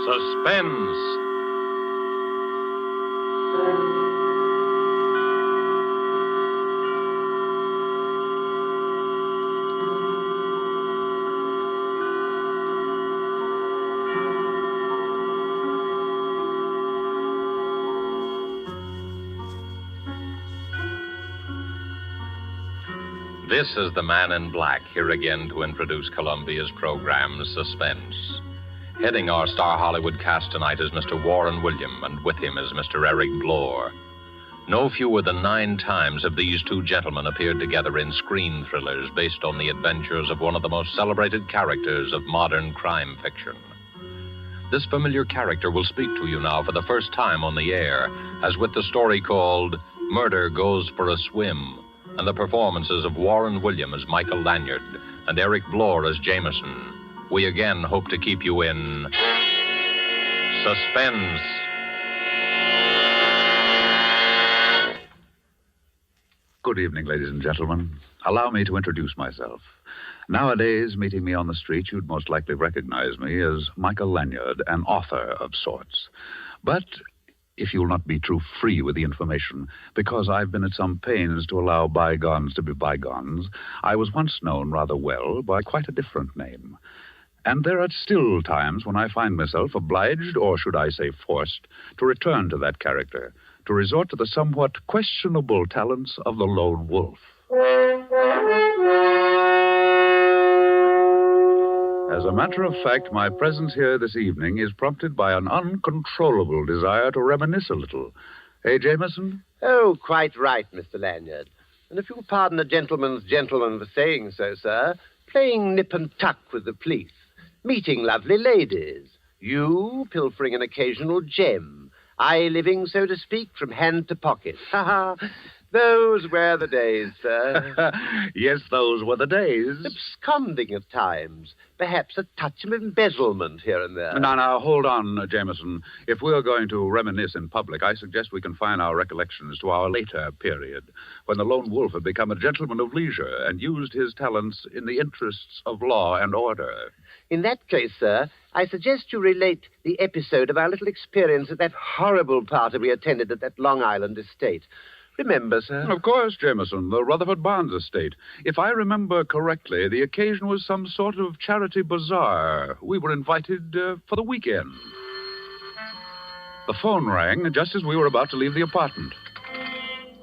Suspense. This is the Man in Black, here again to introduce Columbia's program, Suspense. Heading our star Hollywood cast tonight is Mr. Warren William, and with him is Mr. Eric Blore. No fewer than 9 times have these two gentlemen appeared together in screen thrillers based on the adventures of one of the most celebrated characters of modern crime fiction. This familiar character will speak to you now for the first time on the air, as with the story called Murder Goes for a Swim, and the performances of Warren William as Michael Lanyard and Eric Blore as Jameson. We again hope to keep you in suspense. Good evening, ladies and gentlemen. Allow me to introduce myself. Nowadays, meeting me on the street, you'd most likely recognize me as Michael Lanyard, an author of sorts. But if you'll not be too free with the information, because I've been at some pains to allow bygones to be bygones, I was once known rather well by quite a different name. And there are still times when I find myself obliged, or should I say forced, to return to that character, to resort to the somewhat questionable talents of the lone wolf. As a matter of fact, my presence here this evening is prompted by an uncontrollable desire to reminisce a little. Eh, Jameson? Oh, quite right, Mr. Lanyard. And if you'll pardon a gentleman's gentleman for saying so, sir, playing nip and tuck with the police, meeting lovely ladies, you pilfering an occasional gem, I living, so to speak, from hand to pocket. Ha ha! Those were the days, sir. Yes, those were the days. Absconding at times. Perhaps a touch of embezzlement here and there. Now, hold on, Jameson. If we're going to reminisce in public, I suggest we confine our recollections to our later period, when the lone wolf had become a gentleman of leisure and used his talents in the interests of law and order. In that case, sir, I suggest you relate the episode of our little experience at that horrible party we attended at that Long Island estate. Remember, sir? Of course, Jameson, the Rutherford Barnes estate. If I remember correctly, the occasion was some sort of charity bazaar. We were invited for the weekend. The phone rang just as we were about to leave the apartment.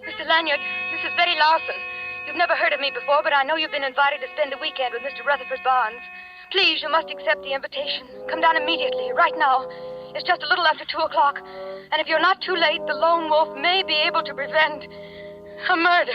Mr. Lanyard, this is Betty Lawson. You've never heard of me before, but I know you've been invited to spend a weekend with Mr. Rutherford Barnes. Please, you must accept the invitation. Come down immediately, right now. It's just a little after 2 o'clock. And if you're not too late, the lone wolf may be able to prevent a murder.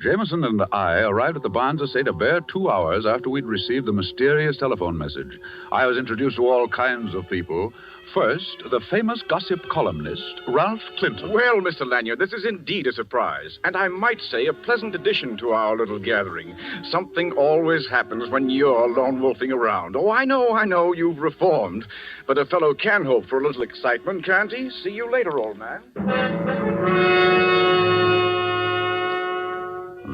Jameson and I arrived at the Barnes estate a bare 2 hours after we'd received the mysterious telephone message. I was introduced to all kinds of people. First, the famous gossip columnist, Ralph Clinton. Well, Mr. Lanyard, this is indeed a surprise, and I might say a pleasant addition to our little gathering. Something always happens when you're lone wolfing around. Oh, I know, you've reformed. But a fellow can hope for a little excitement, can't he? See you later, old man.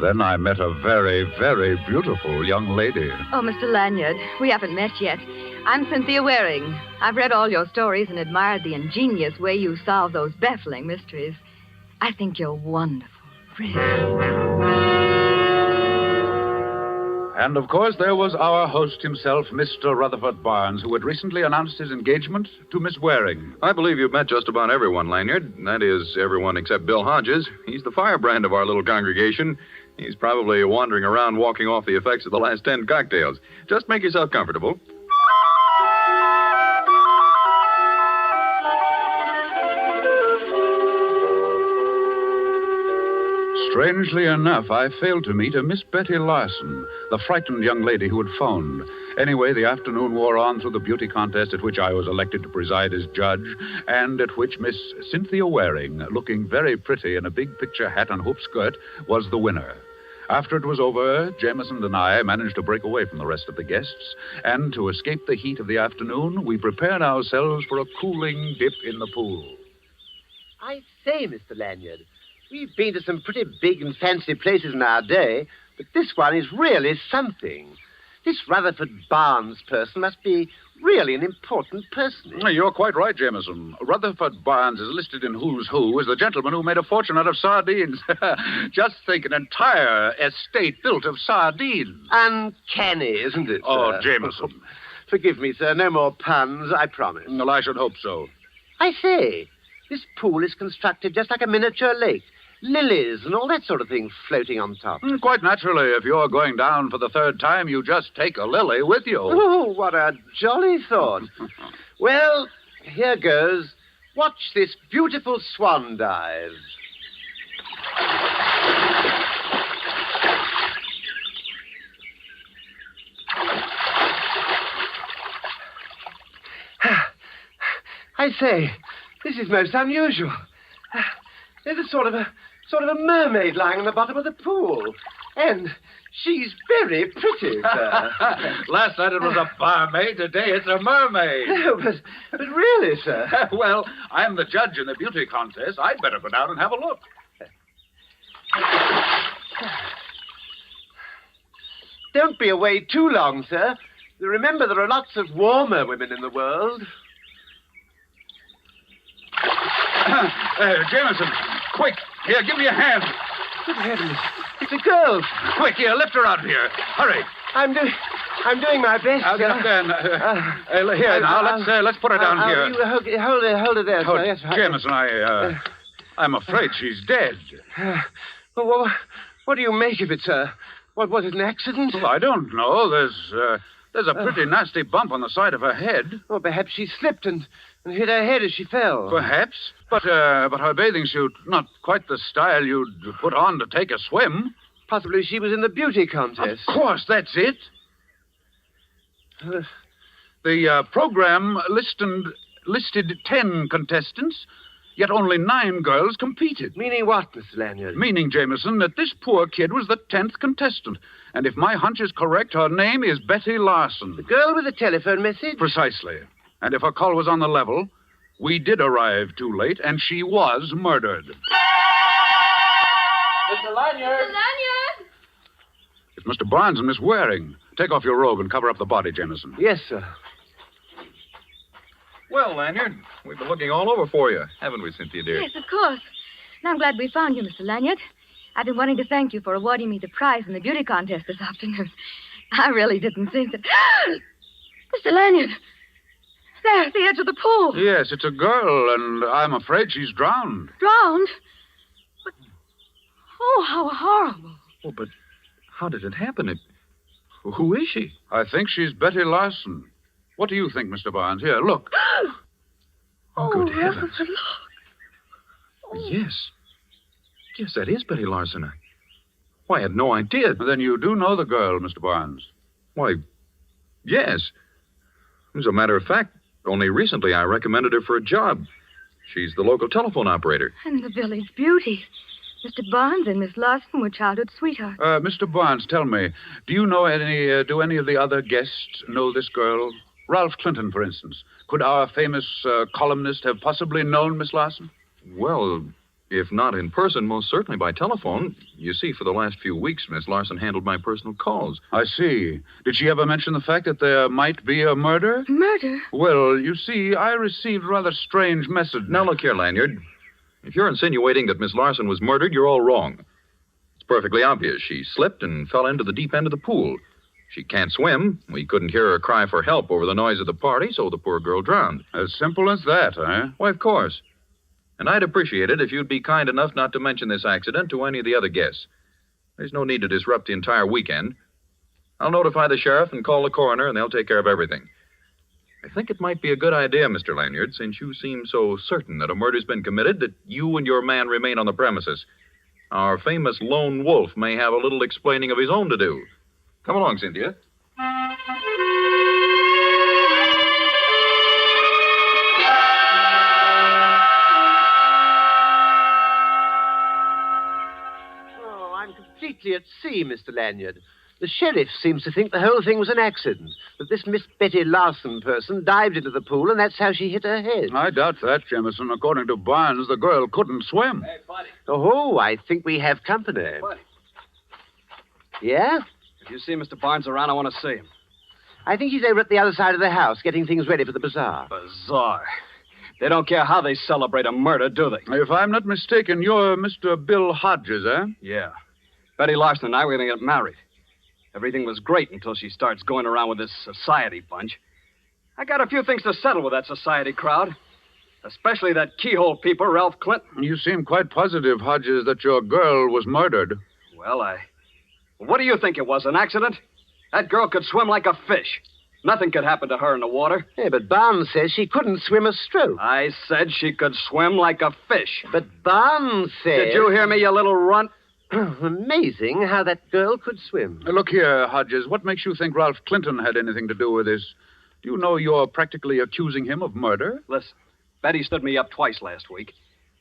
Then I met a very, very beautiful young lady. Oh, Mr. Lanyard, we haven't met yet. I'm Cynthia Waring. I've read all your stories and admired the ingenious way you solve those baffling mysteries. I think you're wonderful, really. And, of course, there was our host himself, Mr. Rutherford Barnes, who had recently announced his engagement to Miss Waring. I believe you've met just about everyone, Lanyard. That is, everyone except Bill Hodges. He's the firebrand of our little congregation. He's probably wandering around walking off the effects of the last 10 cocktails. Just make yourself comfortable. Strangely enough, I failed to meet a Miss Betty Larson, the frightened young lady who had phoned. Anyway, the afternoon wore on through the beauty contest at which I was elected to preside as judge, and at which Miss Cynthia Waring, looking very pretty in a big picture hat and hoop skirt, was the winner. After it was over, Jameson and I managed to break away from the rest of the guests, and to escape the heat of the afternoon, we prepared ourselves for a cooling dip in the pool. I say, Mr. Lanyard, we've been to some pretty big and fancy places in our day, but this one is really something. This Rutherford Barnes person must be really an important person. You're quite right, Jameson. Rutherford Barnes is listed in Who's Who as the gentleman who made a fortune out of sardines. Just think, an entire estate built of sardines. Uncanny, isn't it, sir? Oh, Jameson. Forgive me, sir. No more puns, I promise. Well, I should hope so. I say, this pool is constructed just like a miniature lake. Lilies and all that sort of thing floating on top. Quite naturally, if you're going down for the third time, you just take a lily with you. Oh, what a jolly thought. Well, here goes. Watch this beautiful swan dive. I say, this is most unusual. There's a sort of a mermaid lying in the bottom of the pool. And she's very pretty, sir. Last night it was a barmaid. Today it's a mermaid. No, but really, sir. Well, I'm the judge in the beauty contest. I'd better go down and have a look. Don't be away too long, sir. Remember, there are lots of warmer women in the world. Jameson, quick. Here, give me a hand. Good heavens. It's a girl. Quick, here, lift her out of here. Hurry. I'm doing my best, I'll sir. get then. Here, now, let's put her down here. You hold her there, Oh, sir. Yes, Jameson, I'm afraid she's dead. Well, what do you make of it, sir? What, was it an accident? Well, I don't know. There's a pretty nasty bump on the side of her head. Well, perhaps she slipped and hit her head as she fell. Perhaps. But her bathing suit, not quite the style you'd put on to take a swim. Possibly she was in the beauty contest. Of course, that's it. The program listed 10 contestants, yet only 9 girls competed. Meaning what, Mr. Lanyard? Meaning, Jameson, that this poor kid was the 10th contestant. And if my hunch is correct, her name is Betty Larson. The girl with the telephone message? Precisely. And if her call was on the level, we did arrive too late, and she was murdered. Mr. Lanyard! Mr. Lanyard! It's Mr. Barnes and Miss Waring. Take off your robe and cover up the body, Jameson. Yes, sir. Well, Lanyard, we've been looking all over for you, haven't we, Cynthia, dear? Yes, of course. And I'm glad we found you, Mr. Lanyard. I've been wanting to thank you for awarding me the prize in the beauty contest this afternoon. I really didn't think that... Mr. Lanyard! There, at the edge of the pool. Yes, it's a girl, and I'm afraid she's drowned. Drowned? But... Oh, how horrible. Oh, but how did it happen? Who is she? I think she's Betty Larson. What do you think, Mr. Barnes? Here, look. Good heavens. Rutherford, look. Yes. Yes, that is Betty Larson. Why, I had no idea. Then you do know the girl, Mr. Barnes. Why, yes. As a matter of fact, only recently I recommended her for a job. She's the local telephone operator. And the village beauty. Mr. Barnes and Miss Larson were childhood sweethearts. Mr. Barnes, tell me, do any of the other guests know this girl? Ralph Clinton, for instance. Could our famous columnist have possibly known Miss Larson? Well, if not in person, most certainly by telephone. You see, for the last few weeks, Miss Larson handled my personal calls. I see. Did she ever mention the fact that there might be a murder? Murder? Well, you see, I received a rather strange message. Now, look here, Lanyard. If you're insinuating that Miss Larson was murdered, you're all wrong. It's perfectly obvious. She slipped and fell into the deep end of the pool. She can't swim. We couldn't hear her cry for help over the noise of the party, so the poor girl drowned. As simple as that, eh? Why, of course. And I'd appreciate it if you'd be kind enough not to mention this accident to any of the other guests. There's no need to disrupt the entire weekend. I'll notify the sheriff and call the coroner, and they'll take care of everything. I think it might be a good idea, Mr. Lanyard, since you seem so certain that a murder's been committed, that you and your man remain on the premises. Our famous lone wolf may have a little explaining of his own to do. Come along, Cynthia. Oh, I'm completely at sea, see, Mr. Lanyard. The sheriff seems to think the whole thing was an accident, that this Miss Betty Larson person dived into the pool, and that's how she hit her head. I doubt that, Jameson. According to Barnes, the girl couldn't swim. Hey, buddy. Oh, I think we have company. Buddy. Yeah? If you see Mr. Barnes around, I want to see him. I think he's over at the other side of the house, getting things ready for the bazaar. Bizarre. They don't care how they celebrate a murder, do they? If I'm not mistaken, you're Mr. Bill Hodges, eh? Yeah. Betty Larson and I were going to get married. Everything was great until she starts going around with this society bunch. I got a few things to settle with that society crowd. Especially that keyhole peeper, Ralph Clinton. You seem quite positive, Hodges, that your girl was murdered. Well, what do you think it was, an accident? That girl could swim like a fish. Nothing could happen to her in the water. Yeah, but Barnes says she couldn't swim a stroke. I said she could swim like a fish. But Barnes says... Did you hear me, you little runt? Amazing how that girl could swim. Look here, Hodges. What makes you think Ralph Clinton had anything to do with this? Do you know you're practically accusing him of murder? Listen, Betty stood me up twice last week.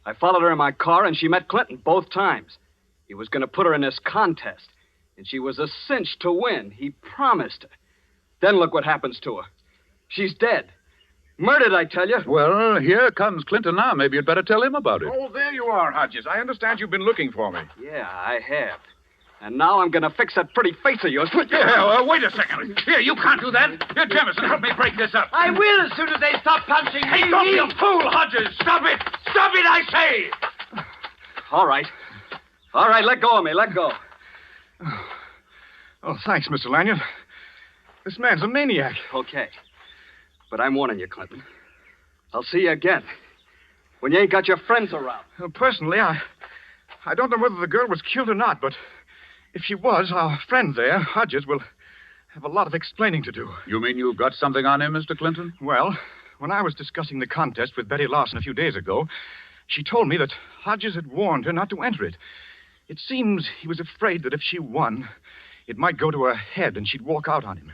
I followed her in my car, and she met Clinton both times. He was going to put her in this contest, and she was a cinch to win. He promised her. Then look what happens to her. She's dead. Murdered, I tell you. Well, here comes Clinton now. Maybe you'd better tell him about it. Oh, there you are, Hodges. I understand you've been looking for me. Yeah, I have. And now I'm going to fix that pretty face of yours. Yeah, wait a second. Here, you can't do that. Here, Jameson, help me break this up. I will as soon as they stop punching me. Hey, don't be a fool, Hodges. Stop it. Stop it, I say. All right. All right, let go of me. Let go. Oh, thanks, Mr. Lanyard. This man's a maniac. Okay. But I'm warning you, Clinton. I'll see you again. When you ain't got your friends around. Personally, I don't know whether the girl was killed or not, but if she was, our friend there, Hodges, will have a lot of explaining to do. You mean you've got something on him, Mr. Clinton? Well, when I was discussing the contest with Betty Larson a few days ago, she told me that Hodges had warned her not to enter it. It seems he was afraid that if she won, it might go to her head and she'd walk out on him.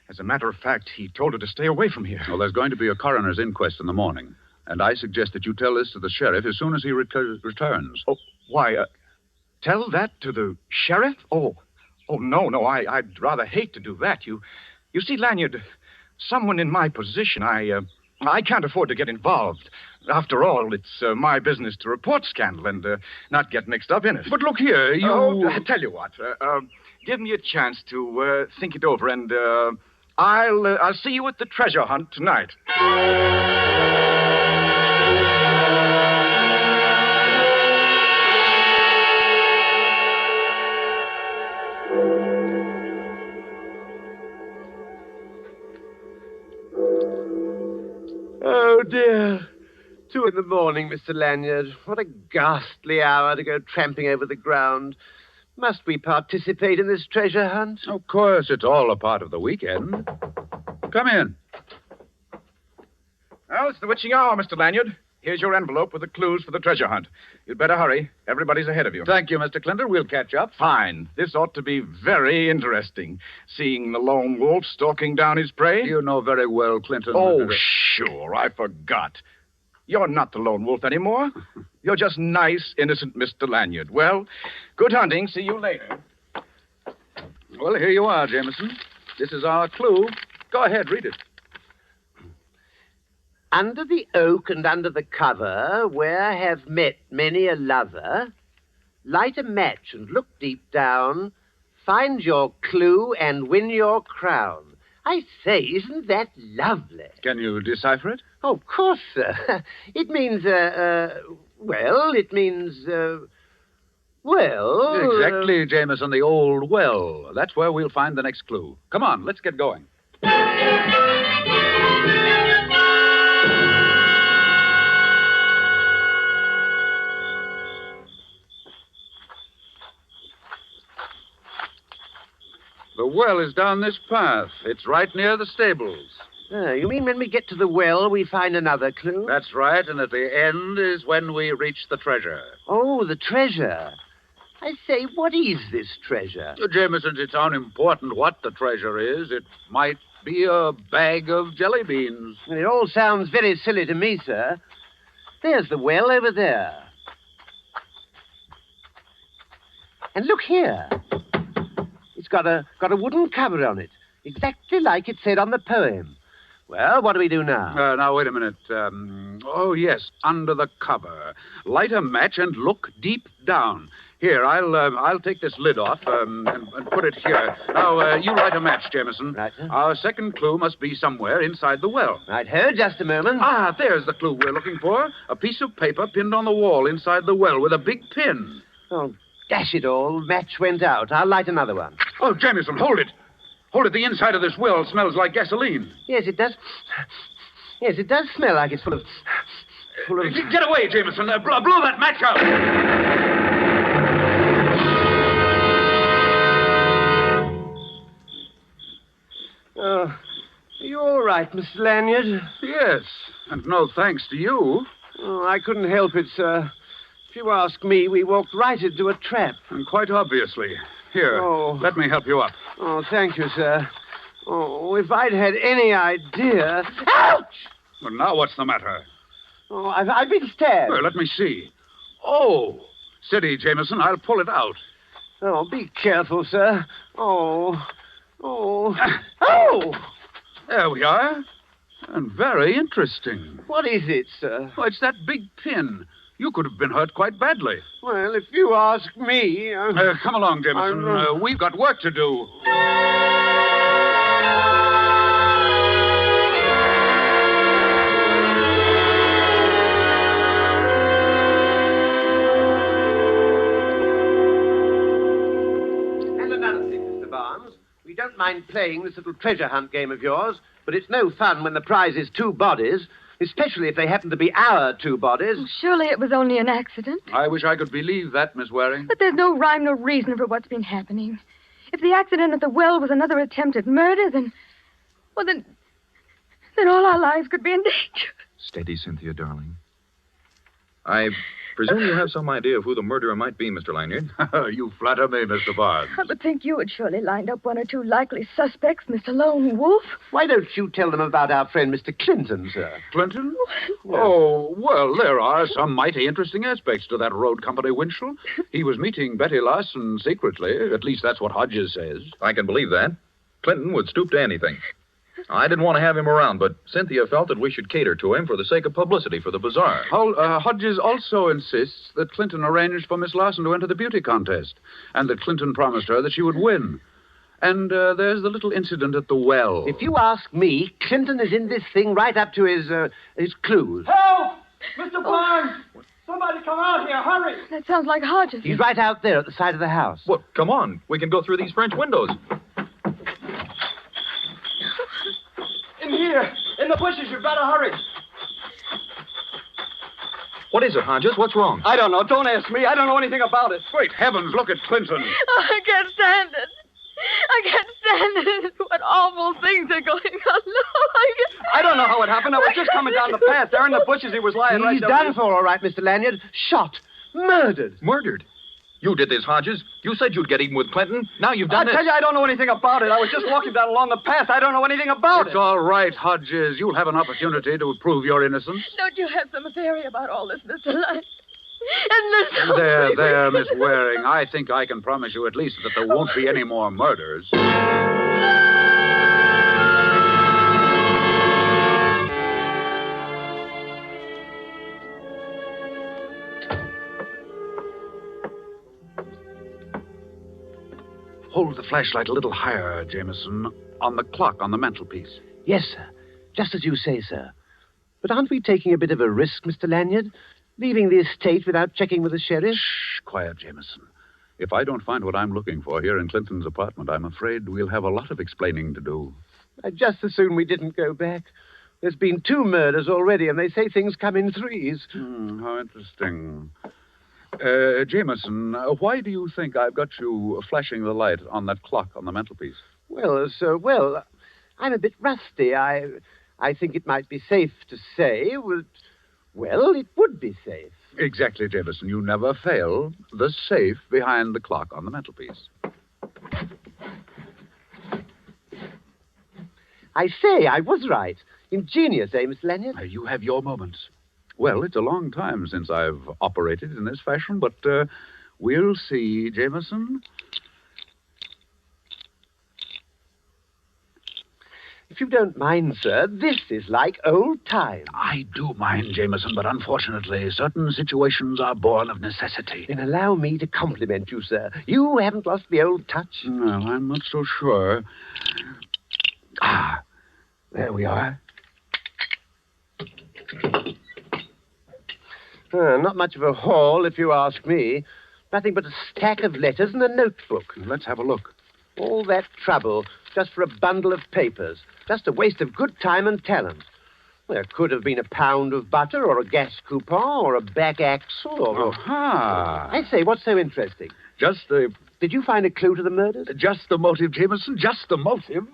As a matter of fact, he told her to stay away from here. Well, there's going to be a coroner's inquest in the morning, and I suggest that you tell this to the sheriff as soon as he returns. Oh, why, tell that to the sheriff? Oh, no, I'd rather hate to do that. You see, Lanyard, someone in my position, I can't afford to get involved. After all, it's my business to report scandal and not get mixed up in it. But look here, you... Oh, I tell you what, give me a chance to think it over, and I'll see you at the treasure hunt tonight. Oh, dear. 2 in the morning, Mr. Lanyard. What a ghastly hour to go tramping over the ground. Must we participate in this treasure hunt? Of course, it's all a part of the weekend. Come in. Well, it's the witching hour, Mr. Lanyard. Here's your envelope with the clues for the treasure hunt. You'd better hurry. Everybody's ahead of you. Thank you, Mr. Clinton. We'll catch up. Fine. This ought to be very interesting. Seeing the lone wolf stalking down his prey. You know very well, Clinton. Oh, sure. I forgot. You're not the lone wolf anymore. You're just nice, innocent Mr. Lanyard. Well, good hunting. See you later. Well, here you are, Jameson. This is our clue. Go ahead, read it. Under the oak and under the cover, where have met many a lover, light a match and look deep down, find your clue and win your crown. I say, isn't that lovely? Can you decipher it? Oh, of course, sir. It means, Exactly, Jameson, the old well. That's where we'll find the next clue. Come on, let's get going. The well is down this path. It's right near the stables. You mean when we get to the well, we find another clue? That's right, and at the end is when we reach the treasure. Oh, the treasure. I say, what is this treasure? Jameson, it's unimportant what the treasure is. It might be a bag of jelly beans. It all sounds very silly to me, sir. There's the well over there. And look here. It's got a wooden cover on it, exactly like it said on the poem. Well, what do we do now? Now, wait a minute. Oh, yes, under the cover. Light a match and look deep down. Here, I'll take this lid off and put it here. Now, you light a match, Jameson. Right, sir. Our second clue must be somewhere inside the well. Right-ho, just a moment. Ah, there's the clue we're looking for. A piece of paper pinned on the wall inside the well with a big pin. Oh, dash it all. Match went out. I'll light another one. Oh, Jameson, hold it. Hold it. The inside of this well smells like gasoline. Yes, it does. Yes, it does smell like it's full of... Get away, Jameson. Blow that match out. Oh, are you all right, Mr. Lanyard? Yes, and no thanks to you. Oh, I couldn't help it, sir. If you ask me, we walked right into a trap. And quite obviously. Here, let me help you up. Oh, thank you, sir. Oh, if I'd had any idea... Ouch! Well, now what's the matter? Oh, I've been stabbed. Well, let me see. Oh, steady, Jameson. I'll pull it out. Oh, be careful, sir. Oh. Oh! There we are. And very interesting. What is it, sir? Oh, it's that big pin. You could have been hurt quite badly. Well, if you ask me... Come along, Jameson. We've got work to do. And another thing, Mr. Barnes. We don't mind playing this little treasure hunt game of yours, but it's no fun when the prize is 2 bodies, especially if they happen to be our 2 bodies. Oh, surely it was only an accident. I wish I could believe that, Miss Waring. But there's no rhyme, no reason for what's been happening. If the accident at the well was another attempt at murder, then all our lives could be in danger. Steady, Cynthia, darling. I presume you have some idea of who the murderer might be, Mr. Lanyard. You flatter me, Mr. Barnes. I would think you had surely lined up 1 or 2 likely suspects, Mr. Lone Wolf. Why don't you tell them about our friend Mr. Clinton, sir? Clinton? Oh, well, there are some mighty interesting aspects to that road company Winchell. He was meeting Betty Larson secretly. At least that's what Hodges says. I can believe that. Clinton would stoop to anything. I didn't want to have him around, but Cynthia felt that we should cater to him for the sake of publicity for the bazaar. Hodges also insists that Clinton arranged for Miss Larson to enter the beauty contest, and that Clinton promised her that she would win. And there's the little incident at the well. If you ask me, Clinton is in this thing right up to his clues. Help! Mr. Barnes! Somebody come out here, hurry! That sounds like Hodges. He's right out there at the side of the house. Well, come on. We can go through these French windows. In here, in the bushes, you better hurry. What is it, Hodges? What's wrong? I don't know. Don't ask me. I don't know anything about it. Great heavens, look at Clinton. Oh, I can't stand it. I can't stand it. What awful things are going on. No, I don't know how it happened. I was just coming down the path. There in the bushes, he was lying right He's there. done for, all right, Mr. Lanyard. Shot. Murdered. Murdered? You did this, Hodges. You said you'd get even with Clinton. Now you've done I it. tell you, I don't know anything about it. I was just walking down along the path. I don't know anything about It's it. all right, Hodges. You'll have an opportunity to prove your innocence. Don't you have some theory about all this, Mr. Lanyard? And Miss... There, Miss Waring. I think I can promise you at least that there won't be any more murders. Hold the flashlight a little higher, Jameson, on the clock on the mantelpiece. Yes, sir. Just as you say, sir. But aren't we taking a bit of a risk, Mr. Lanyard? Leaving the estate without checking with the sheriff? Shh, quiet, Jameson. If I don't find what I'm looking for here in Clinton's apartment, I'm afraid we'll have a lot of explaining to do. I'd just as soon we didn't go back. There's been 2 murders already, and they say things come in 3s. How interesting. Jameson, why do you think I've got you flashing the light on that clock on the mantelpiece? Well, sir, I'm a bit rusty. I think it might be safe to say, well, it would be safe. Exactly, Jameson. You never fail. The safe behind the clock on the mantelpiece. I say, I was right. Ingenious, eh, Miss Lanyard? You have your moments. Well, it's a long time since I've operated in this fashion, but we'll see, Jameson. If you don't mind, sir, this is like old times. I do mind, Jameson, but unfortunately, certain situations are born of necessity. Then allow me to compliment you, sir. You haven't lost the old touch. No, I'm not so sure. Ah, there we are. Not much of a haul, if you ask me. Nothing but a stack of letters and a notebook. Let's have a look. All that trouble just for a bundle of papers. Just a waste of good time and talent. There could have been a pound of butter or a gas coupon or a back axle or... Aha! I say, what's so interesting? Just the... Did you find a clue to the murders? Just the motive, Jameson. Just the motive.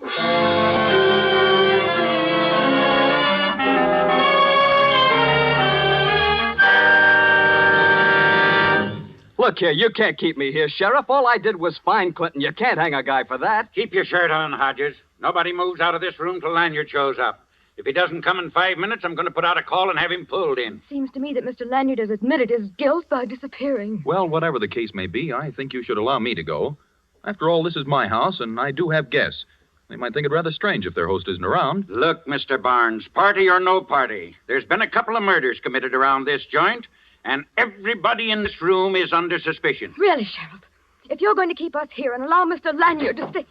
Look here, you can't keep me here, Sheriff. All I did was find Clinton. You can't hang a guy for that. Keep your shirt on, Hodges. Nobody moves out of this room till Lanyard shows up. If he doesn't come in 5 minutes, I'm going to put out a call and have him pulled in. Seems to me that Mr. Lanyard has admitted his guilt by disappearing. Well, whatever the case may be, I think you should allow me to go. After all, this is my house, and I do have guests. They might think it rather strange if their host isn't around. Look, Mr. Barnes, party or no party, there's been a couple of murders committed around this joint, and everybody in this room is under suspicion. Really, Sheriff, if you're going to keep us here and allow Mr. Lanyard to stay...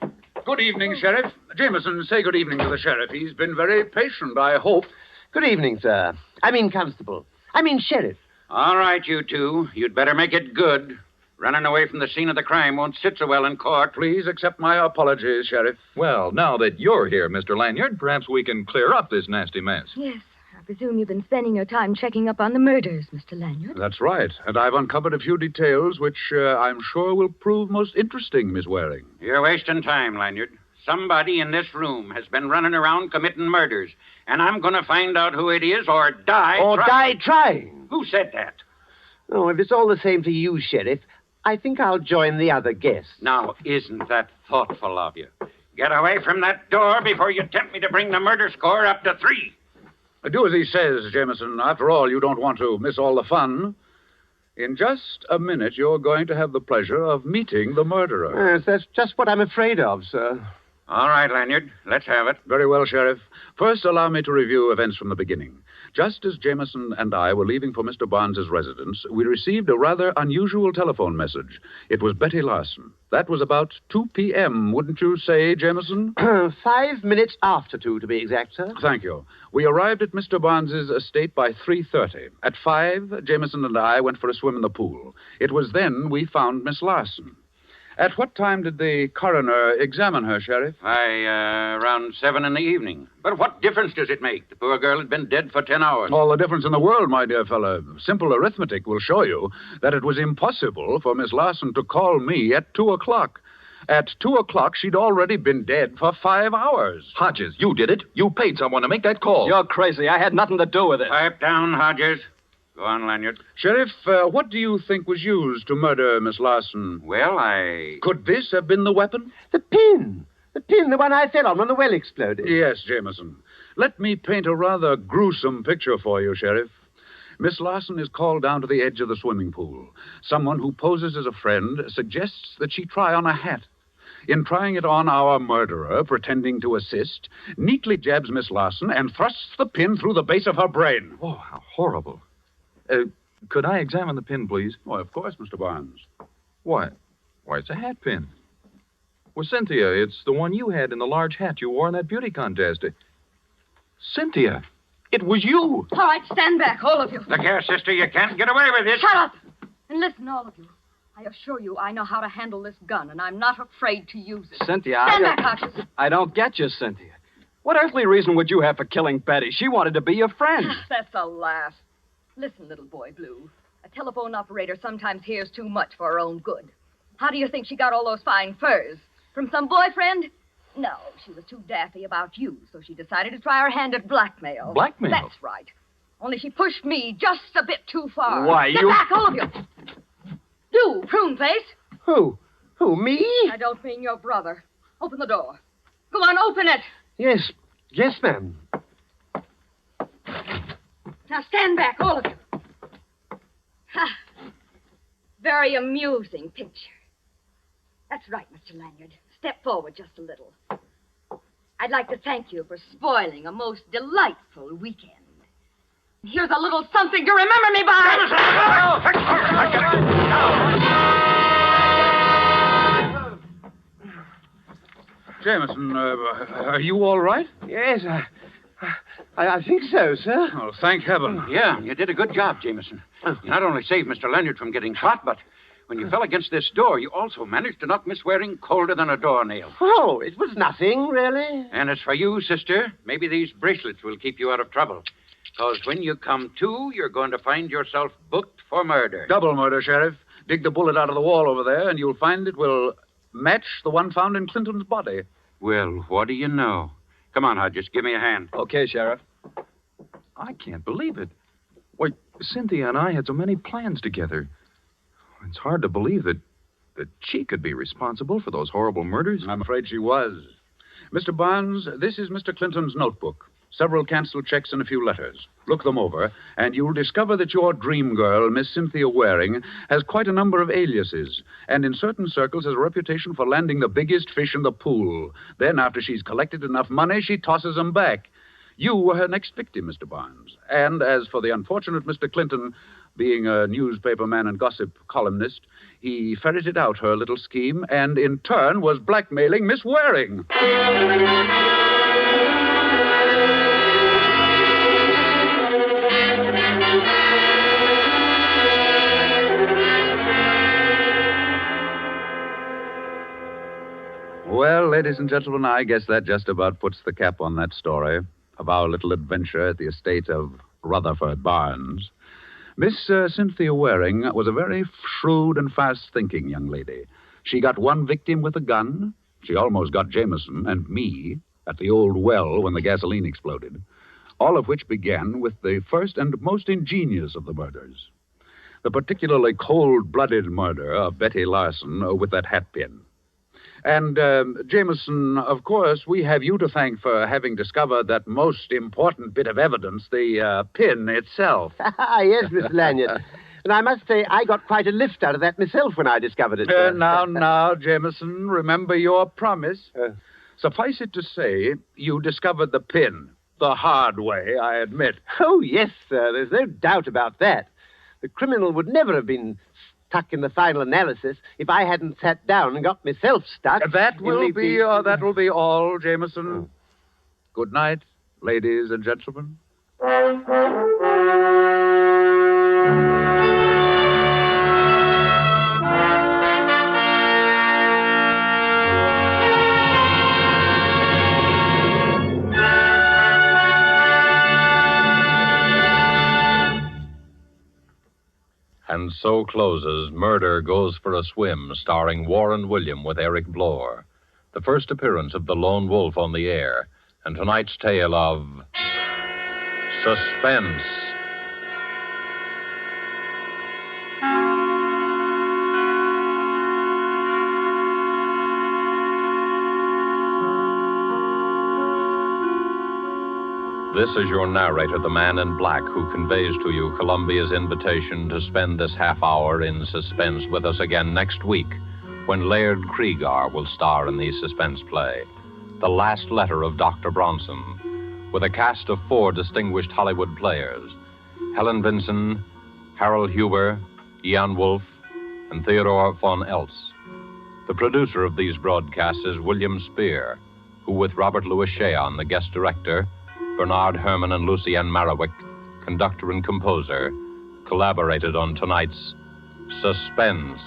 Good evening, Sheriff. Jameson, say good evening to the sheriff. He's been very patient, I hope. Good evening, sir. Constable. Sheriff. All right, you two. You'd better make it good. Running away from the scene of the crime won't sit so well in court. Please accept my apologies, Sheriff. Well, now that you're here, Mr. Lanyard, perhaps we can clear up this nasty mess. Yes, I presume you've been spending your time checking up on the murders, Mr. Lanyard. That's right. And I've uncovered a few details which I'm sure will prove most interesting, Miss Waring. You're wasting time, Lanyard. Somebody in this room has been running around committing murders, and I'm going to find out who it is or die trying. Who said that? Oh, if it's all the same to you, Sheriff, I think I'll join the other guests. Now, isn't that thoughtful of you? Get away from that door before you tempt me to bring the murder score up to 3. Do as he says, Jameson. After all, you don't want to miss all the fun. In just a minute, you're going to have the pleasure of meeting the murderer. Yes, that's just what I'm afraid of, sir. All right, Lanyard. Let's have it. Very well, Sheriff. First, allow me to review events from the beginning. Just as Jameson and I were leaving for Mr. Barnes's residence, we received a rather unusual telephone message. It was Betty Larson. That was about 2 p.m., wouldn't you say, Jameson? 5 minutes after 2, to be exact, sir. Thank you. We arrived at Mr. Barnes's estate by 3:30. At 5, Jameson and I went for a swim in the pool. It was then we found Miss Larson. At what time did the coroner examine her, Sheriff? Around 7 in the evening. But what difference does it make? The poor girl had been dead for 10 hours. All the difference in the world, my dear fellow. Simple arithmetic will show you that it was impossible for Miss Larson to call me at 2 o'clock. At 2 o'clock, she'd already been dead for 5 hours. Hodges, you did it. You paid someone to make that call. You're crazy. I had nothing to do with it. Pipe down, Hodges. Go on, Lanyard. Sheriff, what do you think was used to murder Miss Larson? Well, Could this have been the weapon? The pin, the one I fell on when the well exploded. Yes, Jameson. Let me paint a rather gruesome picture for you, Sheriff. Miss Larson is called down to the edge of the swimming pool. Someone who poses as a friend suggests that she try on a hat. In trying it on, our murderer, pretending to assist, neatly jabs Miss Larson and thrusts the pin through the base of her brain. Oh, how horrible. Could I examine the pin, please? Why, of course, Mr. Barnes. Why, it's a hat pin. Well, Cynthia, it's the one you had in the large hat you wore in that beauty contest. Cynthia, it was you. All right, stand back, all of you. Look here, sister, you can't get away with this. Shut up! And listen, all of you. I assure you I know how to handle this gun, and I'm not afraid to use it. Cynthia, Stand back, Hodges. I don't get you, Cynthia. What earthly reason would you have for killing Betty? She wanted to be your friend. That's a laugh. Listen, little boy Blue. A telephone operator sometimes hears too much for her own good. How do you think she got all those fine furs? From some boyfriend? No, she was too daffy about you, so she decided to try her hand at blackmail. Blackmail? That's right. Only she pushed me just a bit too far. Why, Get back, all of you. You, prune face. Who? Who, me? I don't mean your brother. Open the door. Go on, open it. Yes, ma'am. Now stand back, all of you. Ha. Very amusing picture. That's right, Mr. Lanyard. Step forward just a little. I'd like to thank you for spoiling a most delightful weekend. Here's a little something to remember me by. Jameson, are you all right? Yes, I think so, sir. Oh, thank heaven. Yeah, you did a good job, Jameson. You not only saved Mr. Leonard from getting shot, but when you fell against this door, you also managed to knock Miss Waring colder than a doornail. Oh, it was nothing, really. And as for you, sister, maybe these bracelets will keep you out of trouble. Because when you come to, you're going to find yourself booked for murder. Double murder, Sheriff. Dig the bullet out of the wall over there, and you'll find it will match the one found in Clinton's body. Well, what do you know? Come on, Hodges, give me a hand. Okay, Sheriff. I can't believe it. Why, Cynthia and I had so many plans together. It's hard to believe that she could be responsible for those horrible murders. I'm afraid she was. Mr. Barnes, this is Mr. Clinton's notebook. Several canceled checks and a few letters. Look them over, and you'll discover that your dream girl, Miss Cynthia Waring, has quite a number of aliases, and in certain circles has a reputation for landing the biggest fish in the pool. Then, after she's collected enough money, she tosses them back. You were her next victim, Mr. Barnes. And as for the unfortunate Mr. Clinton, being a newspaper man and gossip columnist, he ferreted out her little scheme and, in turn, was blackmailing Miss Waring. Well, ladies and gentlemen, I guess that just about puts the cap on that story of our little adventure at the estate of Rutherford Barnes. Miss Cynthia Waring was a very shrewd and fast-thinking young lady. She got one victim with a gun. She almost got Jameson and me at the old well when the gasoline exploded, all of which began with the first and most ingenious of the murders, the particularly cold-blooded murder of Betty Larson with that hat pin. And, Jameson, of course, we have you to thank for having discovered that most important bit of evidence, the pin itself. Yes, Mr. Lanyard. And I must say, I got quite a lift out of that myself when I discovered it. Now, Jameson, remember your promise. Suffice it to say, you discovered the pin. The hard way, I admit. Oh, yes, sir. There's no doubt about that. The criminal would never have been stuck in the final analysis if I hadn't sat down and got myself stuck. That will be all, Jameson. Good night, ladies and gentlemen. And so closes Murder Goes for a Swim, starring Warren William with Eric Blore. The first appearance of the lone wolf on the air, and tonight's tale of Suspense. This is your narrator, the man in black, who conveys to you Columbia's invitation to spend this half hour in suspense with us again next week, when Laird Kriegar will star in the suspense play, The Last Letter of Dr. Bronson, with a cast of 4 distinguished Hollywood players, Helen Vinson, Harold Huber, Ian Wolfe, and Theodore von Eltz. The producer of these broadcasts is William Spear, who, with Robert Louis Cheon, the guest director, Bernard Herrmann and Lucienne Marowik, conductor and composer, collaborated on tonight's Suspense.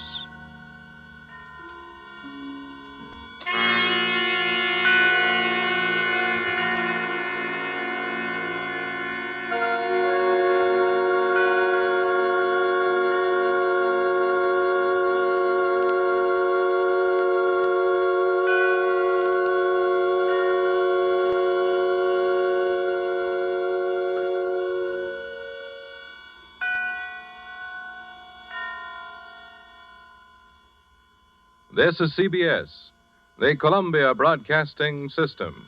This is CBS, the Columbia Broadcasting System.